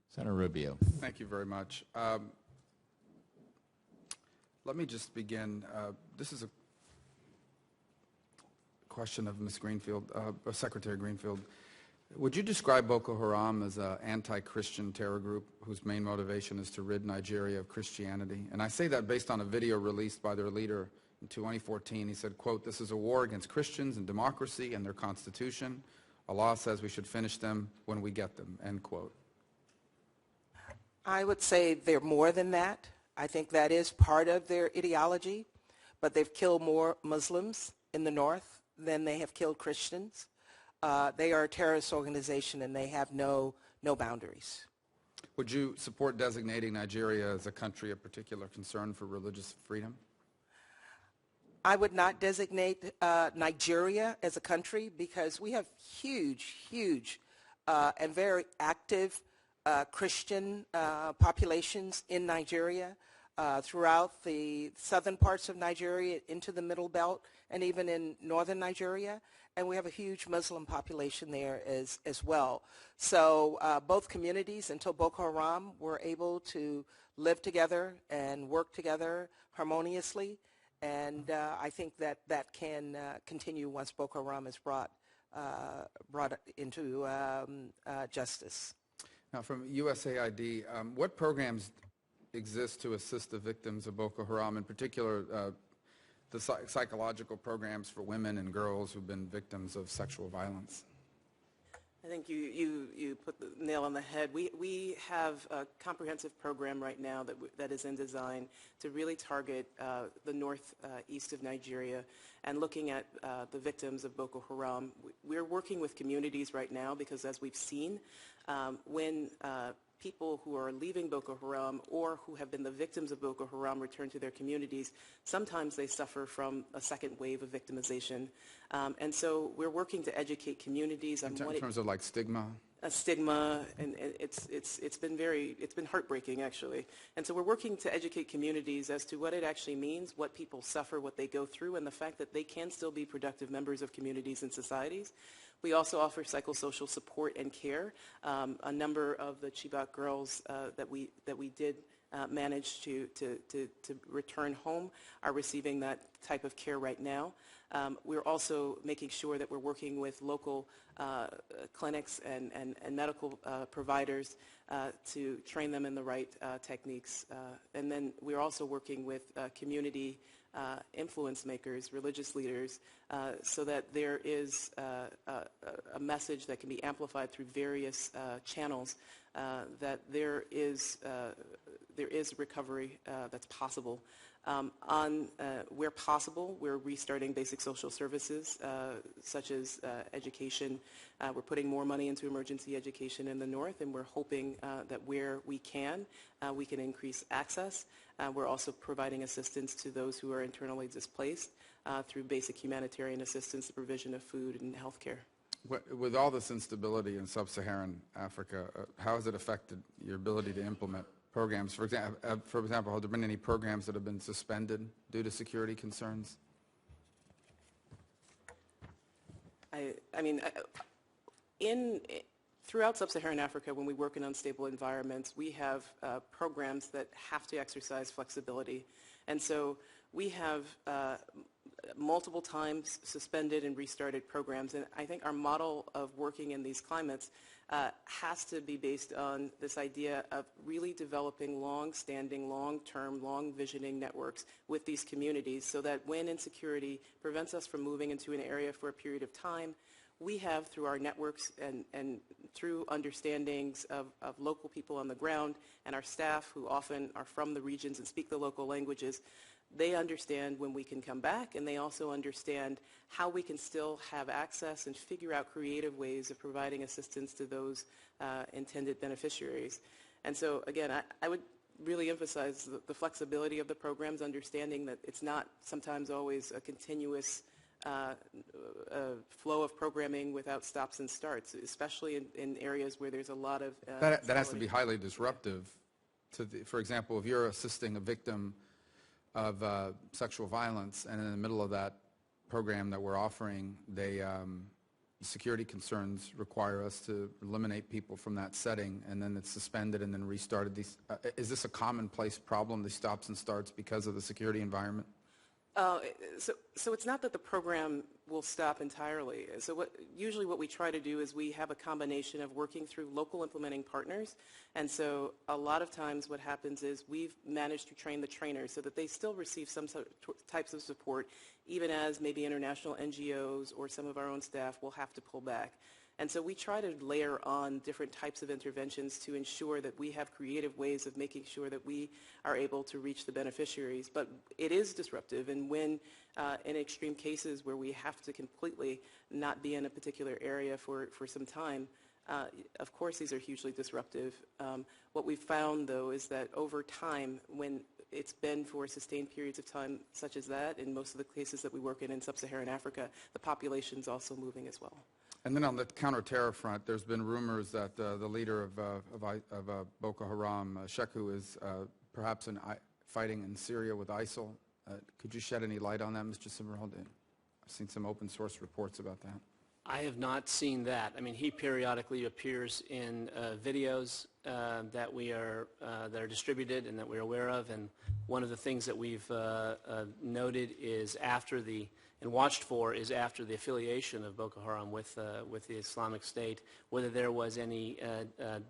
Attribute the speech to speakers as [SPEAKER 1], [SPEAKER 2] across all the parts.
[SPEAKER 1] Senator Rubio.
[SPEAKER 2] Thank you very much. Let me just begin. This is a question of Ms. Greenfield, Secretary Greenfield. Would you describe Boko Haram as an anti-Christian terror group whose main motivation is to rid Nigeria of Christianity? And I say that based on a video released by their leader in 2014. He said, quote, "This is a war against Christians and democracy and their constitution. Allah says we should finish them when we get them," end quote.
[SPEAKER 3] I would say they're more than that. I think that is part of their ideology, but they've killed more Muslims in the north than they have killed Christians. They are a terrorist organization and they have no boundaries.
[SPEAKER 2] Would you support designating Nigeria as a country of particular concern for religious freedom?
[SPEAKER 3] I would not designate Nigeria as a country because we have huge and very active Christian populations in Nigeria, throughout the southern parts of Nigeria, into the Middle Belt, and even in northern Nigeria. And we have a huge Muslim population there as well. So both communities, until Boko Haram, were able to live together and work together harmoniously. And I think that can continue once Boko Haram is brought into justice.
[SPEAKER 2] Now, from USAID, what programs exist to assist the victims of Boko Haram, in particular the psychological programs for women and girls who've been victims of sexual violence?
[SPEAKER 4] I think you put the nail on the head. We have a comprehensive program right now that is in design to really target the northeast of Nigeria and looking at the victims of Boko Haram. We're working with communities right now because, as we've seen, when people who are leaving Boko Haram or who have been the victims of Boko Haram return to their communities, sometimes they suffer from a second wave of victimization. And so we're working to educate communities on
[SPEAKER 2] in terms of like stigma?
[SPEAKER 4] A stigma, and it's been heartbreaking, actually. And so we're working to educate communities as to what it actually means, what people suffer, what they go through, and the fact that they can still be productive members of communities and societies. We also offer psychosocial support and care. A number of the Chibok girls that we did manage to return home are receiving that type of care right now. We're also making sure that we're working with local clinics and medical providers to train them in the right techniques. And then we're also working with community influence makers, religious leaders, so that there is a message that can be amplified through various channels that there is recovery that's possible. Where possible, we're restarting basic social services such as education. We're putting more money into emergency education in the north, and we're hoping that where we can increase access. We're also providing assistance to those who are internally displaced through basic humanitarian assistance, the provision of food and health care.
[SPEAKER 2] With all this instability in sub-Saharan Africa, how has it affected your ability to implement programs? For example, have there been any programs that have been suspended due to security concerns?
[SPEAKER 4] Throughout sub-Saharan Africa, when we work in unstable environments, we have programs that have to exercise flexibility. And so we have multiple times suspended and restarted programs. And I think our model of working in these climates has to be based on this idea of really developing long-standing, long-term, long-visioning networks with these communities so that when insecurity prevents us from moving into an area for a period of time, we have, through our networks and through understandings of local people on the ground and our staff who often are from the regions and speak the local languages, they understand when we can come back, and they also understand how we can still have access and figure out creative ways of providing assistance to those intended beneficiaries. And so, again, I would really emphasize the flexibility of the programs, understanding that it's not sometimes always a continuous flow of programming without stops and starts, especially in areas where there's a lot of
[SPEAKER 2] that has to be highly disruptive. For example, if you're assisting a victim of sexual violence, and in the middle of that program that we're offering, they security concerns require us to eliminate people from that setting, and then it's suspended and then restarted. Is this a commonplace problem, these stops and starts, because of the security environment?
[SPEAKER 4] So it's not that the program will stop entirely. So usually what we try to do is we have a combination of working through local implementing partners. And so a lot of times what happens is we've managed to train the trainers so that they still receive some types of support, even as maybe international NGOs or some of our own staff will have to pull back. And so we try to layer on different types of interventions to ensure that we have creative ways of making sure that we are able to reach the beneficiaries. But it is disruptive, and when in extreme cases where we have to completely not be in a particular area for some time, of course these are hugely disruptive. What we've found, though, is that over time, when it's been for sustained periods of time such as that, in most of the cases that we work in Sub-Saharan Africa, the population's also moving as well.
[SPEAKER 2] And then on the counterterror front, there's been rumors that the leader of Boko Haram, Sheku, is perhaps fighting in Syria with ISIL. Could you shed any light on that, Mr. Simmerhold? I've seen some open source reports about that.
[SPEAKER 1] I have not seen that. I mean, he periodically appears in videos that are distributed and that we're aware of. And one of the things that we've noted is watched for is after the affiliation of Boko Haram with the Islamic State, whether there was any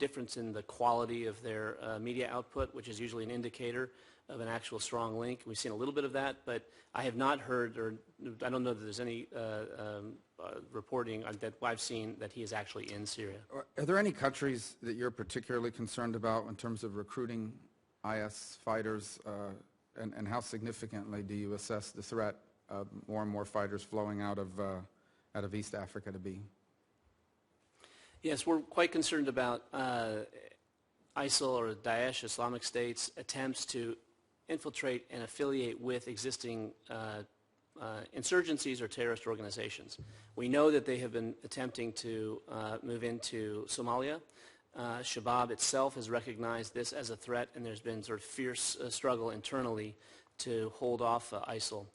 [SPEAKER 1] difference in the quality of their media output, which is usually an indicator of an actual strong link. We've seen a little bit of that, but I have not heard, or I don't know that there's any reporting that I've seen that he is actually in Syria.
[SPEAKER 2] Are there any countries that you're particularly concerned about in terms of recruiting IS fighters, and how significantly do you assess the threat of more and more fighters flowing out of East Africa to be?
[SPEAKER 1] Yes, we're quite concerned about ISIL or Daesh, Islamic State's attempts to infiltrate and affiliate with existing insurgencies or terrorist organizations. We know that they have been attempting to move into Somalia. Shabab itself has recognized this as a threat, and there's been sort of fierce struggle internally to hold off ISIL.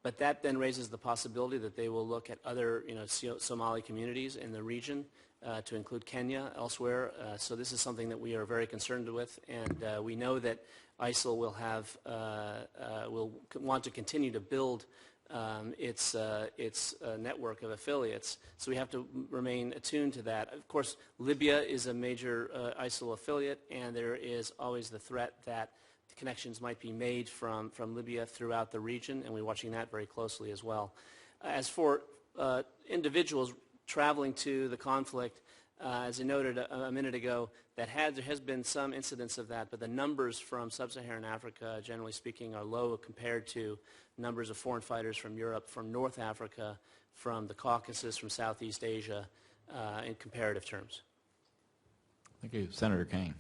[SPEAKER 1] But that then raises the possibility that they will look at other Somali communities in the region, to include Kenya, elsewhere. So this is something that we are very concerned with, and we know that ISIL will want to continue to build its network of affiliates. So we have to remain attuned to that. Of course, Libya is a major ISIL affiliate, and there is always the threat that connections might be made from Libya throughout the region, and we're watching that very closely as well. As for individuals traveling to the conflict, as I noted a minute ago, there has been some incidents of that, but the numbers from Sub-Saharan Africa, generally speaking, are low compared to numbers of foreign fighters from Europe, from North Africa, from the Caucasus, from Southeast Asia, in comparative terms.
[SPEAKER 5] Thank you. Senator Kane.